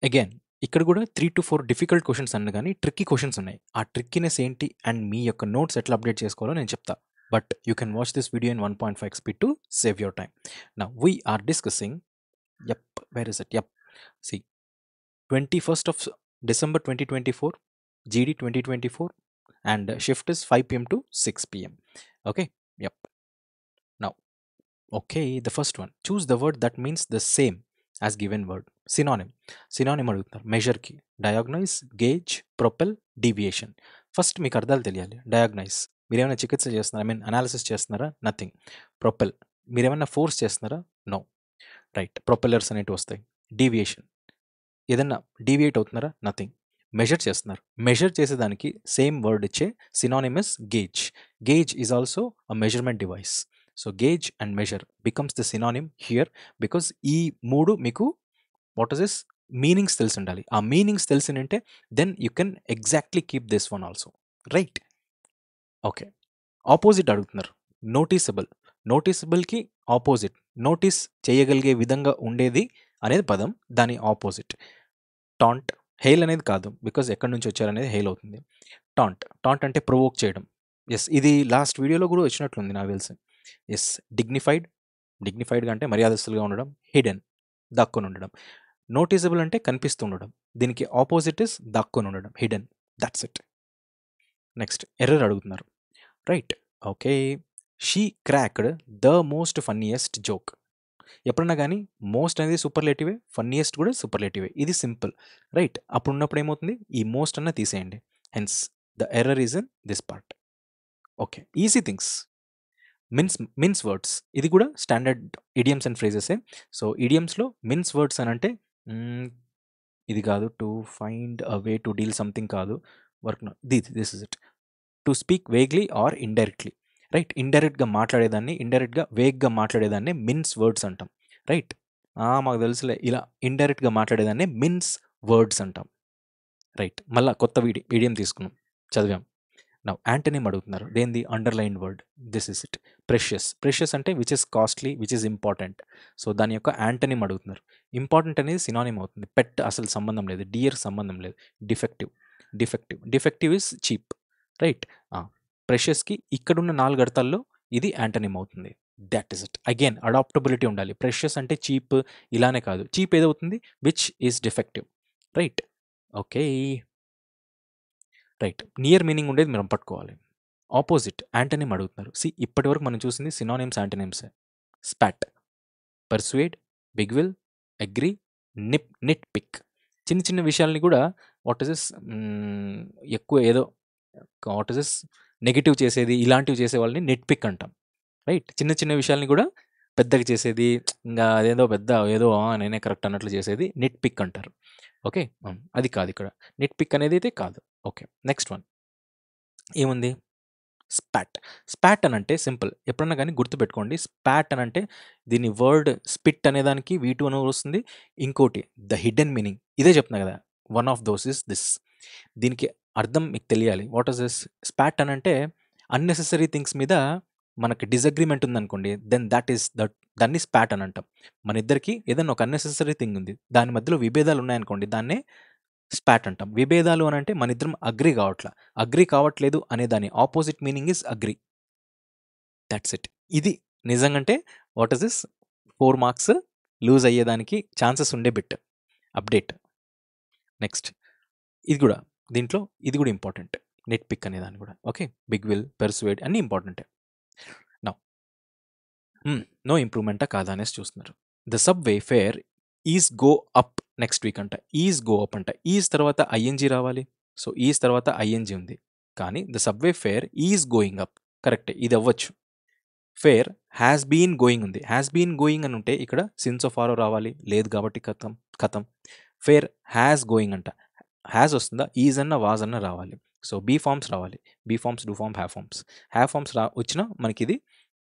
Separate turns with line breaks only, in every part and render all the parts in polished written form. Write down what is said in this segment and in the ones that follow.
Again ఇక్కడ కూడా 3 to 4 difficult questions అన్న కానీ ట్రిక్కీ క్వశ్చన్స్ ఉన్నాయి. ఆ ట్రిక్కీనెస్ ఏంటి అండ్ మీ యొక్క నోట్స్ ఎట్లా అప్డేట్ చేసుకోవాలో నేను చెప్తా. But you can watch this video in 1.5 speed to save your time. Now we are discussing where is it see 21st of December 2024 GD 2024 and shift is 5 p.m. to 6 p.m. Okay, yep. Now, okay, the first one, choose the word that means the same as given word. Synonym అడుగుతున్నారు. Measure కి diagnose, gauge, propel, deviation. First మీకు అర్థాలు తెలియాలి. Diagnose, మీరేమైనా చికిత్స చేస్తున్నారా, I mean analysis చేస్తున్నారా? Nothing. Propel, మీరేమైనా ఫోర్స్ చేస్తున్నారా? నో. రైట్, ప్రొపెల్లర్స్ అనేవి వస్తాయి. డీవియేషన్, ఏదన్నా డీవియేట్ అవుతున్నారా? నథింగ్. మెజర్ చేస్తున్నారు. మెజర్ చేసేదానికి సేమ్ వర్డ్ ఇచ్చే synonymous gauge. Gauge is also a measurement device. So gauge and measure becomes the synonym here because ఈ మూడు మీకు వాట్ ఇస్ దిస్ మీనింగ్స్ తెలిసి ఉండాలి. ఆ మీనింగ్స్ తెలిసినంటే then you can exactly keep this one also. Right, okay. Opposite అడుగుతున్నారు. Noticeable, నోటీసబుల్కి opposite, notice చేయగలిగే విధంగా ఉండేది అనేది పదం, దాని ఆపోజిట్. టాంట్, హెయిల్ అనేది కాదు బికాజ్ ఎక్కడి నుంచి వచ్చారనేది హెయిల్ అవుతుంది. టాంట్, టాంట్ అంటే ప్రొవోక్ చేయడం. ఎస్, ఇది లాస్ట్ వీడియోలో కూడా వచ్చినట్లుంది నాకు తెలిసి. ఎస్, డిగ్నిఫైడ్, డిగ్నిఫైడ్గా అంటే మర్యాదస్తులుగా ఉండడం. హిడెన్, దాక్కుని ఉండడం. నోటీసబుల్ అంటే కనిపిస్తూ ఉండడం. దీనికి ఆపోజిట్ ఇస్ దాక్కుని ఉండడం, hidden. That's it. Next error అడుగుతున్నారు. Right, okay. She cracked the most funniest joke. ఎప్పుడన్నా కానీ మోస్ట్ అనేది సూపర్లేటివే, ఫన్నీయెస్ట్ కూడా సూపర్లేటివే. ఇది సింపుల్. రైట్, అప్పుడు ఉన్నప్పుడు ఏమవుతుంది, ఈ మోస్ట్ అన్న తీసేయండి. Hence the error is in this part. Okay, easy things. Mince words, ఇది కూడా స్టాండర్డ్ ఇడియమ్స్ అండ్ ఫ్రేజెసే. సో ఇడియమ్స్లో మిన్స్ వర్డ్స్ అని అంటే ఇది కాదు. To find a way to deal something కాదు. Work this is it. To speak vaguely or indirectly. రైట్, ఇండైరెక్ట్గా మాట్లాడేదాన్ని, ఇండైరెక్ట్గా వేగ్గా మాట్లాడేదాన్ని మిన్స్ వర్డ్స్ అంటాం. రైట్, మాకు తెలుసులే, ఇలా ఇండైరెక్ట్గా మాట్లాడేదాన్ని మిన్స్ వర్డ్స్ అంటాం. రైట్, మళ్ళీ కొత్త వీడియం తీసుకున్నాం, చదివాం. నౌ యాంటనిమ్ అడుగుతున్నారు. దేంది? Underline word. This is it. Precious, precious అంటే which is costly, which is important. So దాని యొక్క యాంటనిమ్ అడుగుతున్నారు. ఇంపార్టెంట్ అనేది సినానిమ్ అవుతుంది. పెట్ అసలు సంబంధం లేదు, డియర్ సంబంధం లేదు. Defective, defective, defective is cheap. Right, ప్రెషియస్కి ఇక్కడున్న 4 అర్థాల్లో ఇది యాంటనిమ్ అవుతుంది. That is it. Again adaptability ఉండాలి. ప్రెషియస్ అంటే చీప్ ఇలానే కాదు. చీప్ ఏదవుతుంది? Which is defective. Right, okay. Right, near meaning ఉండేది మనం పట్టుకోవాలి. ఆపోజిట్ యాంటనిమ్ అడుగుతున్నారు. ఇప్పటి వరకు మనం చూసింది synonyms, antonyms. Spot, persuade, big will, agree, nitpick. చిన్న చిన్న విషయాల్ని కూడా వాట్ ఇస్ దిస్ ఎక్కువ ఏదో వాట్ ఇస్ దిస్ నెగిటివ్ చేసేది, ఇలాంటివి చేసే వాళ్ళని నెట్ పిక్ అంటాం. రైట్, చిన్న చిన్న విషయాల్ని కూడా పెద్దగా చేసేది, ఇంకా అదేదో పెద్ద ఏదో నేనే కరెక్ట్ అన్నట్లు చేసేది నెట్ పిక్ అంటారు. ఓకే, అది కాదు ఇక్కడ. నెట్ పిక్ అనేది అయితే కాదు. ఓకే, నెక్స్ట్ వన్ ఏముంది? స్పాట్. స్పాట్ అని అంటే సింపుల్, ఎప్పుడన్నా కానీ గుర్తుపెట్టుకోండి. స్పాట్ అని అంటే దీని వర్డ్ స్పిట్ అనేదానికి V2 అని వస్తుంది. ఇంకోటి ద హిడెన్ మీనింగ్, ఇదే చెప్తున్నా కదా, one of those is this. దీనికి అర్థం మీకు తెలియాలి. What is this? స్పాట్ అని అంటే అన్నెసెసరీ థింగ్స్ మీద మనకి డిసగ్రిమెంట్ ఉందనుకోండి, దెన్ దాన్ని స్పాట్ అని అంటాం. మన ఇద్దరికి ఏదైనా ఒక అన్నెసెసరీ థింగ్ ఉంది, దాని మధ్యలో విభేదాలు ఉన్నాయనుకోండి, దాన్నే స్పాట్ అంటాం. విభేదాలు అని అంటే మన ఇద్దరం అగ్రి కావట్లేదు అనే దాని opposite meaning is agree. That's it. ఇది నిజంగంటే what is this 4 marks lose అయ్యేదానికి ఛాన్సెస్ ఉండే బిట్ అప్డేట్. నెక్స్ట్ ఇది కూడా, దీంట్లో ఇది కూడా ఇంపార్టెంట్. నెట్ పిక్ అనే దాన్ని కూడా. ఓకే, బిగ్ విల్, పెర్సువేడ్ అన్నీ ఇంపార్టెంటే. నో ఇంప్రూవ్మెంటా కాదా అనేసి చూస్తున్నారు. The subway fair is go up next week అంట. ఈజ్ గో అప్ అంట. ఈజ్ తర్వాత ఐఎన్జీ రావాలి. సో ఈజ్ తర్వాత ఐఎన్జీ ఉంది, కానీ the subway fair is going up. కరెక్టే, ఇది అవ్వచ్చు. ఫేర్ హ్యాస్ బీన్ గోయింగ్ ఉంది. హ్యాస్ బీన్ గోయింగ్ అని ఉంటే ఇక్కడ సిన్స్ ఆఫ్ ఆరో రావాలి, లేదు కాబట్టి కథం. ఫేర్ హ్యాస్ గోయింగ్ అంట. హ్యాస్ వస్తుందా? ఈజ్ అన్న వాజ్ అన్న రావాలి. సో బీ ఫార్మ్స్ రావాలి. Be forms, do form, have forms వచ్చినా మనకి ఇది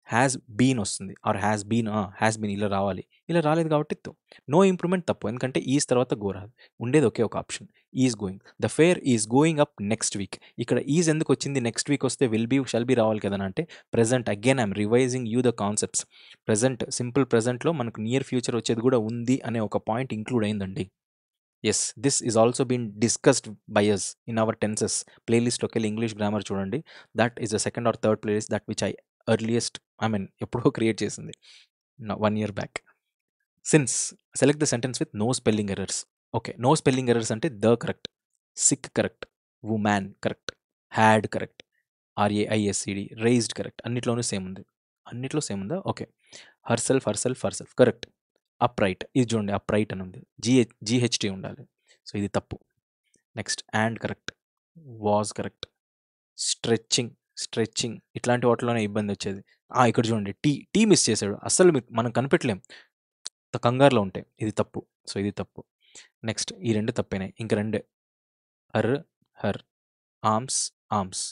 హ్యాస్ బీన్ వస్తుంది, ఆర్ హ్యాస్ బీన్ ఇలా రావాలి. ఇలా రాలేదు కాబట్టి నో ఇంప్రూవ్మెంట్ తప్పు, ఎందుకంటే ఈజ్ తర్వాత గో రాదు. ఉండేది ఒకే ఒక option, is going. The fare is going up next week. ఇక్కడ ఈజ్ ఎందుకు వచ్చింది? నెక్స్ట్ వీక్ వస్తే విల్ బీ, షల్ బీ రావాలి కదా అంటే present. Again I'm revising you the concepts. Present, simple ప్రెజెంట్లో మనకు నియర్ ఫ్యూచర్ వచ్చేది కూడా ఉంది అనే ఒక పాయింట్ ఇంక్లూడ్ అయిందండి. Yes, this is also been discussed by us in our tenses ప్లేలిస్ట్లోకి వెళ్ళి ఇంగ్లీష్ గ్రామర్ చూడండి. That is the second or third playlist that which I earliest ఎప్పుడో క్రియేట్ చేసింది 1 year back. Since select the sentence with no spelling errors. Okay, no spelling errors అంటే the correct, sick correct, woman correct, had correct, RAISED raised correct, అన్నిట్లోనూ same ఉంది. అన్నిట్లో same ఉందా? Okay. Herself herself herself correct. Upright ఇది చూడండి, upright అని ఉంది, GHT ఉండాలి, సో ఇది తప్పు. Next and correct, was correct, stretching stretching ఇట్లాంటి వాటిలోనే ఇబ్బంది వచ్చేది. ఇక్కడ చూడండి, టీ మిస్ చేశాడు, అస్సలు మనం కనిపెట్టలేం, కంగారులో ఉంటాయి, ఇది తప్పు, సో ఇది తప్పు. నెక్స్ట్ ఈ రెండు తప్పేనాయి, ఇంక రెండే, her her, arms arms,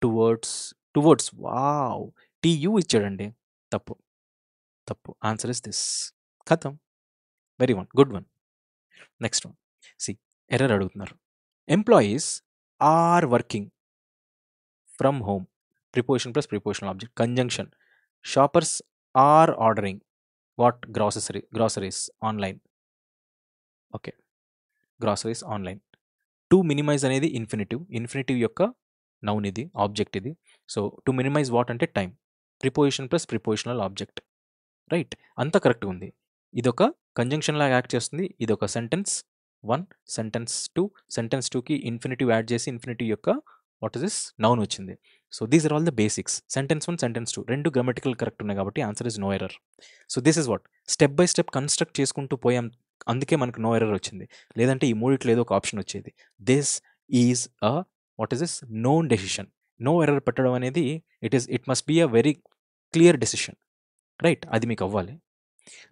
towards wow, TU ఇచ్చాడండి, తప్పు తప్పు. Answer is this. ఖతం. Good one. Next one, C error అడుగుతున్నారు. Employees are working from home, preposition plus prepositional object, conjunction. Shoppers are ordering what, groceries online. Okay, groceries online. To minimise అనేది infinitive యొక్క noun ఇది, object ఇది. So to minimise what అంటే time, preposition plus prepositional object. Right, అంతా కరెక్ట్గా ఉంది. ఇదొక conjunction లాగా యాక్ట్ చేస్తుంది, ఇదొక సెంటెన్స్ 1, సెంటెన్స్ 2, సెంటెన్స్ 2కి ఇన్ఫినిటివ్ యాడ్ చేసి ఇన్ఫినిటివ్ యొక్క వాట్ ఇస్ దిస్ నౌన్ వచ్చింది. So these are all the basics. Sentence 1, sentence 2 రెండు గ్రామటికల్ కరెక్ట్ ఉన్నాయి కాబట్టి answer is no error. So this is what step by step construct చేసుకుంటూ పోయాం, అందుకే మనకు నో ఎర్రర్ వచ్చింది. లేదంటే ఈ మూడిట్లో ఏదో ఒక ఆప్షన్ వచ్చేది. This is a what is this known decision. No error పెట్టడం అనేది it must be a very clear decision. Right, అది మీకు అవ్వాలి.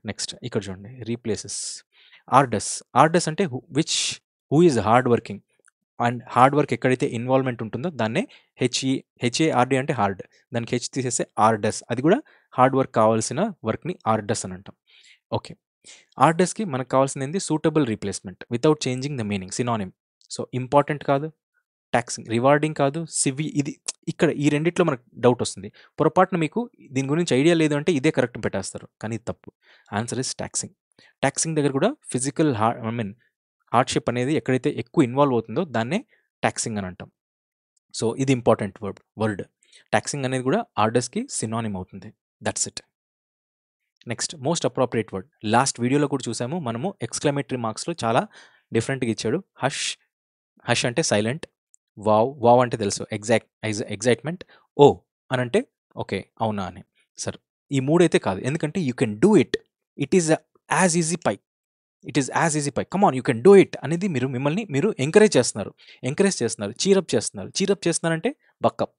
నెక్స్ట్ ఇక్కడ చూడండి, రీప్లేసెస్. ఆర్డస్ అంటే who is hard working, and hard work ఎక్కడైతే ఇన్వాల్వ్మెంట్ ఉంటుందో దాన్నే HARD అంటే హార్డ్, దానికి హెచ్ తీసేస్తే ఆర్డస్, అది కూడా హార్డ్ వర్క్ కావాల్సిన వర్క్ని ఆర్డస్ అని అంటాం. ఓకే, ఆర్డస్కి మనకు కావాల్సింది ఏంది, suitable replacement without changing the meaning, synonym. So important కాదు, టాక్సింగ్, రివార్డింగ్ కాదు, ఇది ఇక్కడ ఈ రెండిట్లో మనకు డౌట్ వస్తుంది. పొరపాటున మీకు దీని గురించి ఐడియా లేదు అంటే ఇదే కరెక్ట్ పెట్టేస్తారు, కానీ ఇది తప్పు. Answer is taxing. టాక్సింగ్ దగ్గర కూడా ఫిజికల్ హార్డ్షిప్ అనేది ఎక్కడైతే ఎక్కువ ఇన్వాల్వ్ అవుతుందో దాన్నే టాక్సింగ్ అని అంటాం. సో ఇది ఇంపార్టెంట్ వర్డ్. టాక్సింగ్ అనేది కూడా ఆర్డర్స్కి సినానిమ్ అవుతుంది. That's it. Next most appropriate word, last వీడియోలో కూడా చూసాము మనము, ఎక్స్క్లమేటరీ మార్క్స్లో చాలా డిఫరెంట్గా ఇచ్చాడు. హష్ అంటే సైలెంట్, వావ్ అంటే తెలుసు, ఎగ్జైట్మెంట్, ఓ అని అంటే ఓకే అవునా అని. సరే, ఈ మూడైతే కాదు, ఎందుకంటే you can do it, it is as easy pie, come on you can do it అనేది మిమ్మల్ని మీరు ఎంకరేజ్ చేస్తున్నారు, చీరప్ చేస్తున్నారంటే బక్కప్,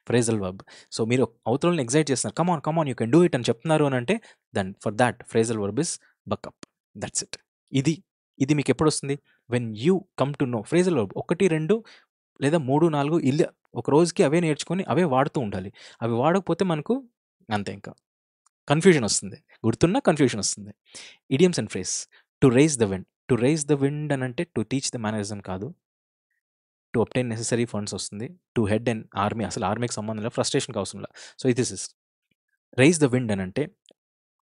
ఫ్రేజల్ వర్బ్. సో మీరు అవతలని ఎగ్జైట్ చేస్తున్నారు, come on you can do it అని చెప్తున్నారు అని అంటే then for that phrasal verb is buck up. That's it. ఇది మీకు ఎప్పుడు వస్తుంది, when you come to know phrasal verb 1, 2 లేదా 3, 4 ఒక రోజుకి అవే నేర్చుకొని అవే వాడుతూ ఉండాలి. అవి వాడకపోతే మనకు అంతే, ఇంకా కన్ఫ్యూజన్ వస్తుంది, గుర్తున్నా కన్ఫ్యూజన్ వస్తుంది. Idioms and phrase. To raise the wind అని అంటే టు టీచ్ ద మేనరిజం కాదు, టు అబ్టైన్ నెసెసరీ ఫండ్స్ వస్తుంది. టు హెడ్ అండ్ ఆర్మీ, అసలు ఆర్మీకి సంబంధం లేదు, ఫ్రస్ట్రేషన్కి అవసరం లేదు. So this is raise the wind అని అంటే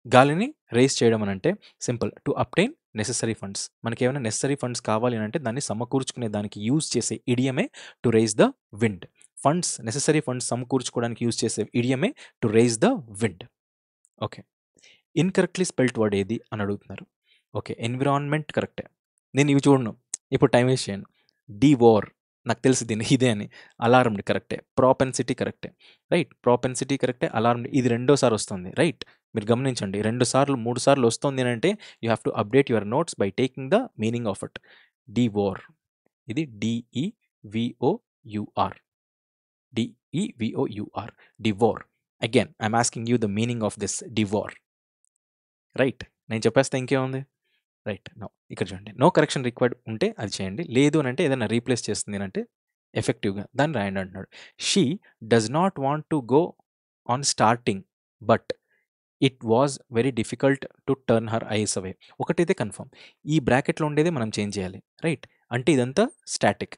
గాలిని రైజ్ చేయడం అని అంటే simple, to obtain necessary funds. మనకి ఏమైనా నెసెసరీ ఫండ్స్ కావాలి అని అంటే దాన్ని సమకూర్చుకునే దానికి యూజ్ చేసే ఇడియమే to raise the wind. Necessary funds సమకూర్చుకోవడానికి యూజ్ చేసే ఇడియమే to raise the wind. Okay, incorrectly spelt word ఏది అని అడుగుతున్నారు. ఓకే, ఎన్విరాన్మెంట్ కరెక్టే, నేను ఇవి చూడను, ఇప్పుడు టైం వేస్ట్ చేయను. డివోర్ నాకు తెలిసి దీన్ని ఇదే అని. అలార్మ్డ్ కరెక్టే, ప్రాపెన్సిటీ కరెక్టే. రైట్, ప్రాపెన్సిటీ కరెక్టే, అలార్మ్డ్ ఇది రెండోసారి వస్తుంది. రైట్, మీరు గమనించండి, 2 సార్లు 3 సార్లు వస్తుంది అని అంటే you have to update your notes by taking the meaning of it. Devour, ఇది DEVOUR, devour. Again I'm asking you the meaning of this devour. Right, నేను చెప్పేస్తే ఇంకేముంది. రైట్, నో ఇక్కడ చూడండి, నో కరెక్షన్ రిక్వైర్డ్ ఉంటే అది చేయండి, లేదు అని అంటే ఏదైనా రీప్లేస్ చేస్తుంది అంటే ఎఫెక్టివ్గా దాన్ని రాయండి అంటున్నాడు. She does not want to go on starting but it was very difficult to turn her eyes away. ఒకటైతే కన్ఫర్మ్, ఈ బ్రాకెట్లో ఉండేదే మనం చేంజ్ చేయాలి. రైట్, అంటే ఇదంతా స్టాటిక్.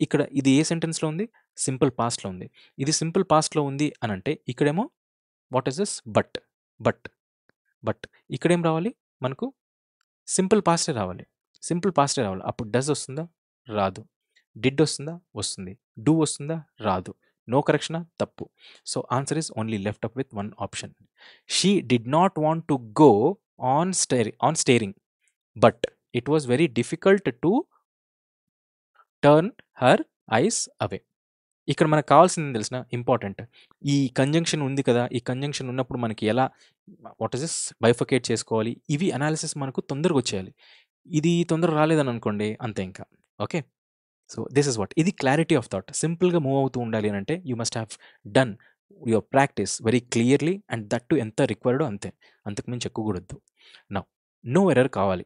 ఇక్కడ ఇది ఏ సెంటెన్స్లో ఉంది, సింపుల్ పాస్ట్లో ఉంది. ఇది సింపుల్ పాస్ట్లో ఉంది అని అంటే ఇక్కడేమో వాట్ ఇస్ దిస్, బట్ ఇక్కడేం రావాలి మనకు, సింపుల్ పాస్టే రావాలి. సింపుల్ పాస్టే రావాలి. అప్పుడు డస్ వస్తుందా? రాదు. డిడ్ వస్తుందా? వస్తుంది. డూ వస్తుందా? రాదు. నో కరెక్షనా? తప్పు. So answer is only left up with one option. She did not want to go on staring but it was very difficult to turn her eyes away. ఇక్కడ మనకు కావాల్సింది తెలిసిన ఇంపార్టెంట్, ఈ కంజంక్షన్ ఉంది కదా, ఈ కంజంక్షన్ ఉన్నప్పుడు మనకి ఎలా వాట్ ఇస్ దిస్ బైఫకేట్ చేసుకోవాలి, ఇవి అనాలిసిస్ మనకు తొందరగా వచ్చేయాలి. ఇది తొందరగా రాలేదని అనుకోండి అంతే ఇంకా. Okay, so this is what, ఇది క్లారిటీ ఆఫ్ థాట్. సింపుల్గా మూవ్ అవుతూ ఉండాలి అని అంటే you must have done your practice very clearly and that to ఎంత రిక్వైర్డో అంతే, అంతకుమించి ఎక్కువ కూడా వద్దు. నో ఎర్రర్ కావాలి.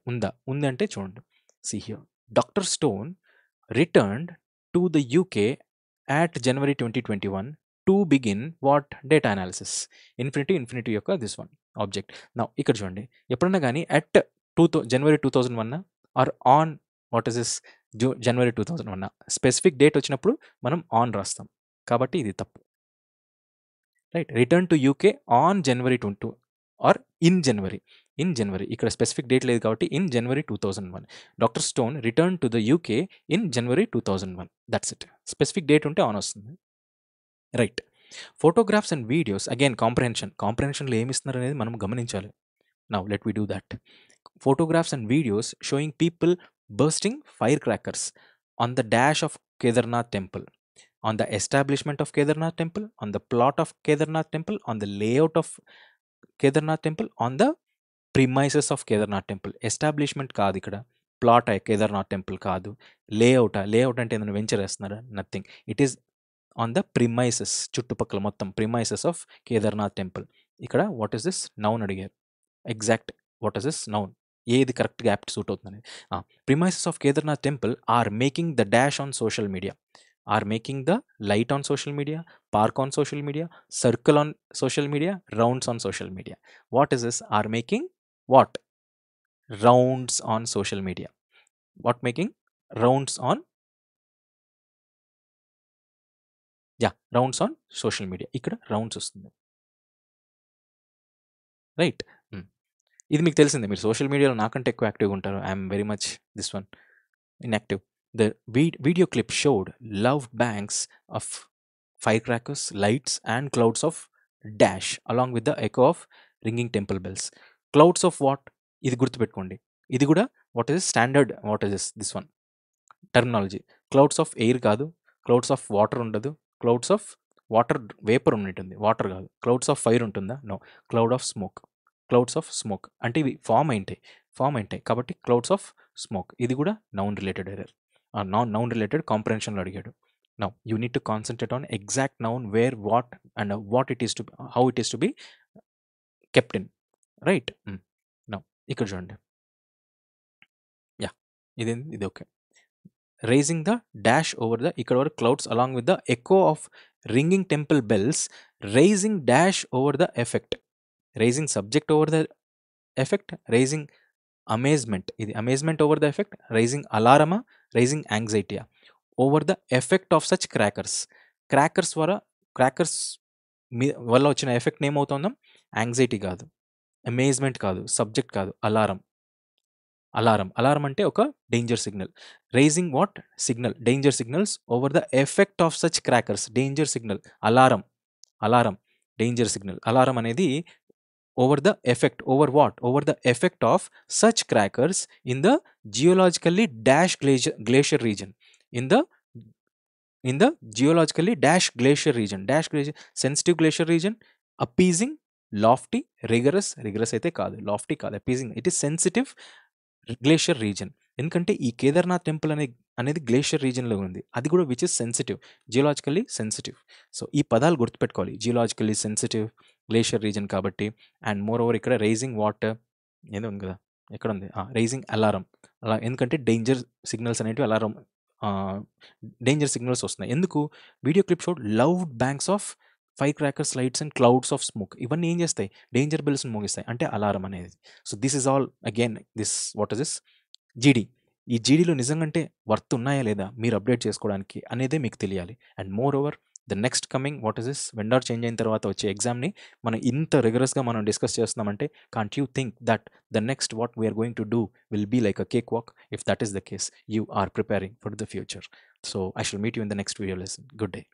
ఉంది అంటే చూడండి. See here, doctor Stone returned to the UK at January 2021 to begin what data analysis. Infinity యొక్క దిస్ వన్ ఆబ్జెక్ట్. నా ఇక్కడ చూడండి, ఎప్పుడన్నా కానీ at January 2001 or on what is this January 2001 specific date వచ్చినప్పుడు మనం ఆన్ రాస్తాం, కాబట్టి ఇది తప్పు. Right, return to UK on January 22 or in January ఇక్కడ స్పెసిఫిక్ డేట్ లేదు కాబట్టి in January 2001. Doctor Stone return to the UK in January 2001. That's it. Specific date ఉంటే ఆన్ వస్తుంది. Right, photographs and videos again కాంప్రహెన్షన్లో ఏమి ఇస్తున్నారు అనేది మనం గమనించాలి. Now let we do that. Photographs and videos showing people bursting firecrackers on the dash of Kedarnath temple, on the establishment of Kedarnath temple, on the plot of Kedarnath temple, on the layout of Kedarnath temple, on the premises of Kedarnath temple. Establishment కాదు ఇక్కడ, plot Kedarnath temple కాదు. Layout అంటే ఏదైనా venture వేస్తున్నారా? Nothing. It is on the premises, చుట్టుపక్కల మొత్తం premises of Kedarnath temple. ఇక్కడ what is this noun అడిగారు. Exact what is this noun, ఏది కరెక్ట్గా యాప్ట్ సూట్ అవుతుంది అనేది. Premises of Kedarnath temple are making the dash on social media, are making the light on social media, park on social media, circle on social media, rounds on social media. What is this? Are making what? Rounds on social media. What making? Rounds on, yeah, rounds on social media. ఇక్కడ rounds వస్తుంది. Right, ఇది మీకు తెలిసిందే, మీరు social మీడియాలో నాకంటే ఎక్కువ యాక్టివ్గా ఉంటారు. I'm very much this one inactive. The video clip showed loved banks of firecrackers, lights and clouds of dash along with the echo of ringing temple bells. Clouds of what? ఇది గుర్తుపెట్టుకోండి. ఇది కూడా what is standard, what is this one terminology. Clouds of air కాదు, clouds of water ఉండదు, clouds of water vapour ఉంటుంది, water కాదు. Clouds of fire ఉంటుందా? No. Cloud of smoke అంటే ఇవి ఫామ్ అయింటాయి కాబట్టి క్లౌడ్స్ ఆఫ్ స్మోక్. ఇది కూడా noun related error, noun related కాంప్రహెన్షన్లో అడిగాడు. Now you need to concentrate on exact noun where what and what it is to, how it is to be kept in. Right, now ఇక్కడ చూడండి. Yeah, ఇది okay. Rising the dash over the, ఇక్కడ వరకు clouds along with the echo of ringing temple bells, rising dash over the effect, rising subject over the effect, rising amazement, ఇది amazement over the effect, rising అలారమా, rising యాంగ్జైటీయా over the effect of such crackers. Crackers వల్ల వచ్చిన effect ఏమవుతుందాం? Anxiety కాదు, amazement కాదు, subject కాదు, alarm అంటే ఒక danger signal. Rising what signal, danger signals over the effect of such crackers. Danger signal, alarm danger signal. Alarm అనేది over the effect, over what? Over the effect of such crackers in the geologically dash glacier region, in the geologically dash glacier reason, sensitive glacier region, appeasing, lofty, rigorous అయితే కాదు, lofty కాదు, appeasing, it is sensitive glacier region. ఎందుకంటే ఈ Kedarnath temple అనేది glacier రీజన్లో ఉంది, అది కూడా which is sensitive, geologically sensitive. So ఈ పదాలు గుర్తుపెట్టుకోవాలి, జియోలాజికల్లీ సెన్సిటివ్, గ్లేషియర్ రీజన్ కాబట్టి. అండ్ మోర్ ఓవర్ ఇక్కడ రైజింగ్ వాటర్ ఏదో ఉంది కదా, ఎక్కడ ఉంది? రైజింగ్ అలారం, అలా ఎందుకంటే డేంజర్ సిగ్నల్స్ అనేటివి అలారం డేంజర్ సిగ్నల్స్ వస్తున్నాయి. ఎందుకు? Video clip showed loved banks of fire crackers, lights and clouds of smoke. ఇవన్నీ ఏం చేస్తాయి? డేంజర్ బెల్స్ని మోగిస్తాయి, అంటే అలారం అనేది. So this is all again this what is this జీడీ. ఈ జీడీలో నిజంగా వర్త్ ఉన్నాయా లేదా మీరు అప్డేట్ చేసుకోవడానికి అనేదే మీకు తెలియాలి. And more over the next coming what is this vendor change అయిన తర్వాత వచ్చే ఎగ్జామ్ని మనం ఇంత రిగరస్గా మనం డిస్కస్ చేస్తున్నామంటే can't you think that the next what we are going to do will be like a cake walk? If that is the case, you are preparing for the future. So I shall meet you in the next video lesson. Good day.